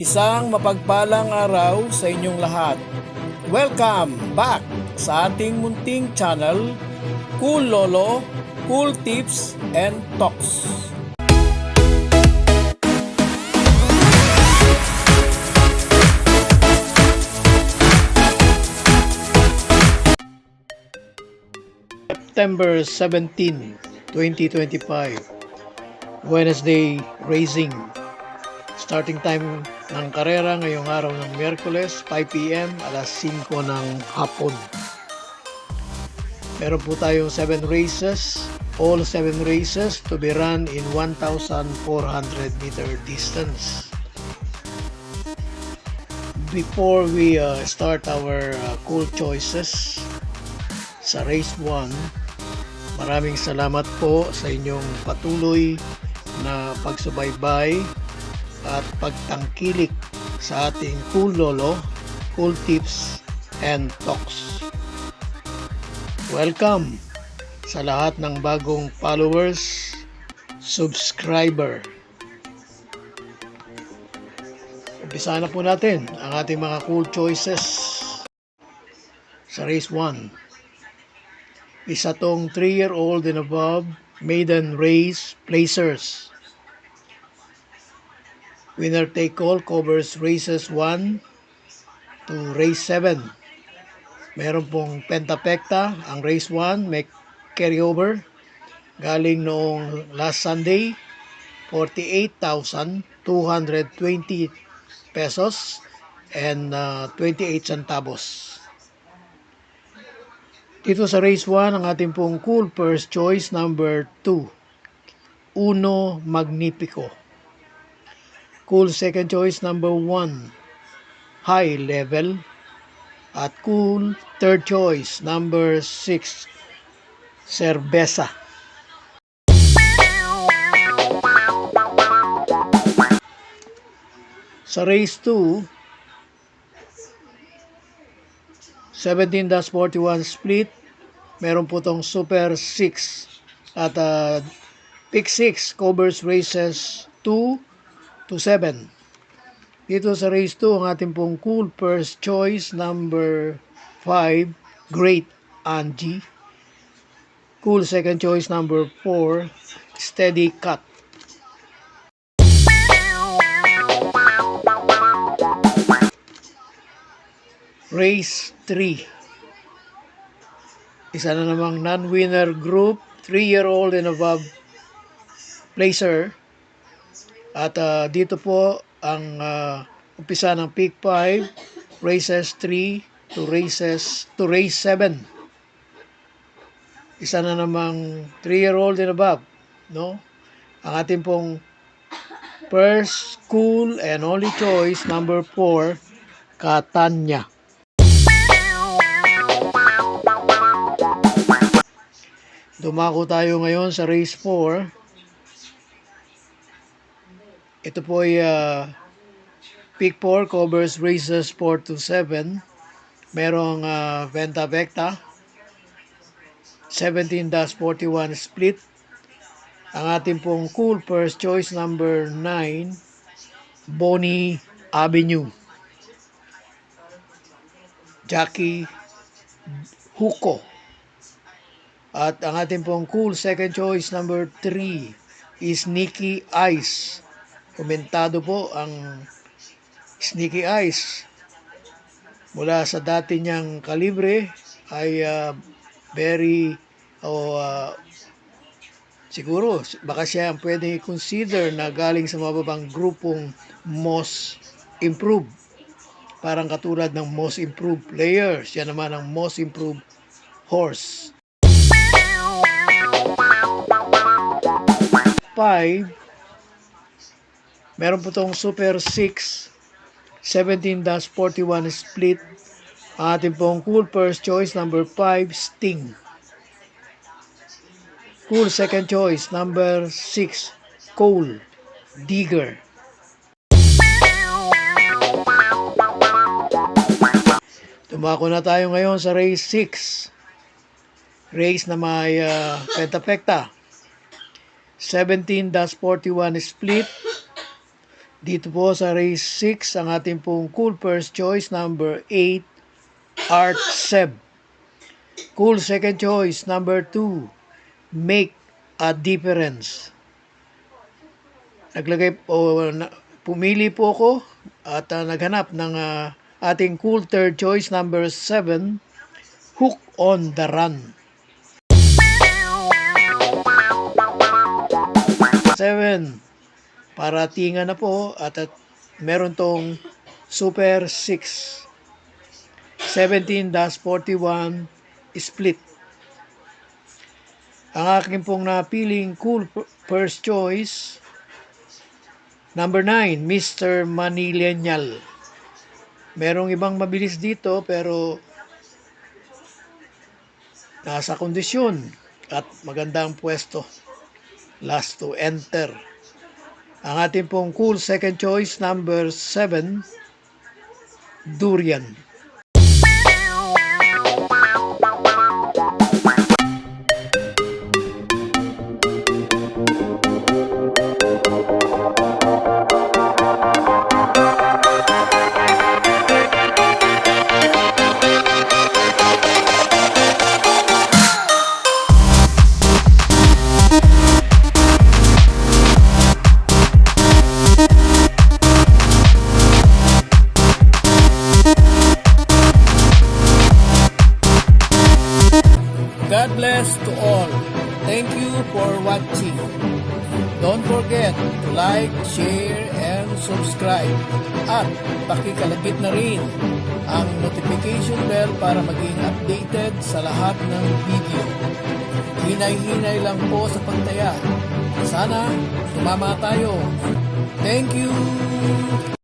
Isang mapagpalang araw sa inyong lahat. Welcome back sa ating munting channel, Cool Lolo, Cool Tips and Talks. September 17, 2025, Wednesday Racing. Starting time ng karera ngayong araw ng Miyerkules, 5 p.m. alas 5 ng hapon. Meron po tayong 7 races, all 7 races to be run in 1,400 meter distance. Before we start our cool choices sa race 1, maraming salamat po sa inyong patuloy na pagsubaybay at pagtangkilik sa ating Cool Lolo, Cool Tips and Talks. Welcome sa lahat ng bagong followers, subscriber. Umpisa na po natin ang ating mga cool choices sa race 1. Isa tong 3-year-old and above maiden race placers. Winner take all covers races 1 to race 7. Meron pong pentapekta ang race 1, may carryover galing noong last Sunday, 48,220 pesos and 28 centavos. Dito sa race 1, ang ating pong cool first choice number 2, Uno Magnifico. Cool second choice number 1, High Level. At cool third choice number 6, Cerveza. Sa race 2, 17-41 split, meron po tong Super 6 at Pick 6 covers races 2 to 7. Dito sa race 2, ang ating pong cool first choice number 5, Great Angie. Cool second choice number 4, Steady Cut. Race 3. Isa na namang non-winner group, 3-year-old and above placer. At dito po ang umpisa ng Peak 5, races 3 to race 7. Isa na namang 3-year-old and above, no? Ang ating pong first cool and only choice number 4, Catania. Dumako tayo ngayon sa race 4. Ito po ay Peak 4 covers races 4 to 7. Merong Venta Vecta, 17-41 split. Ang ating pong cool first choice number 9, Bonnie Avenue. Jackie Huko. At ang ating pong cool second choice number 3 is Sneaky Eyes. Komentado po ang Sneaky Eyes. Mula sa dati niyang kalibre ay siguro baka siya ang pwede i-consider na galing sa mababang grupong most improved. Parang katulad ng most improved player. Siya naman ang most improved horse. 5, meron po itong Super 6, 17-41 split. Ang ating pong cool first choice number 5, Sting. Cool second choice number 6, Cole Digger. Tumako na tayo ngayon sa race 6. Race na may pentapekta, 17-41 split. Dito po sa race 6, ang ating pong cool first choice, number 8, Art Seb. Cool second choice, number 2, Make a Difference. Pumili po ako at naghanap ng ating cool third choice, number 7, Hook on the Run. 7, paratingan na po at meron tong Super 6. 17-41 split. Ang aking pong napiling cool first choice, number 9, Mr. Manilenial. Merong ibang mabilis dito pero nasa kondisyon at magandang pwesto. Last to enter. Ang ating pong cool second choice, number 7, Durian. God bless to all. Thank you for watching. Don't forget to like, share, and subscribe. At pakikalagit na rin ang notification bell para maging updated sa lahat ng video. Hinay-hinay lang po sa pagtaya. Sana tumama tayo. Thank you!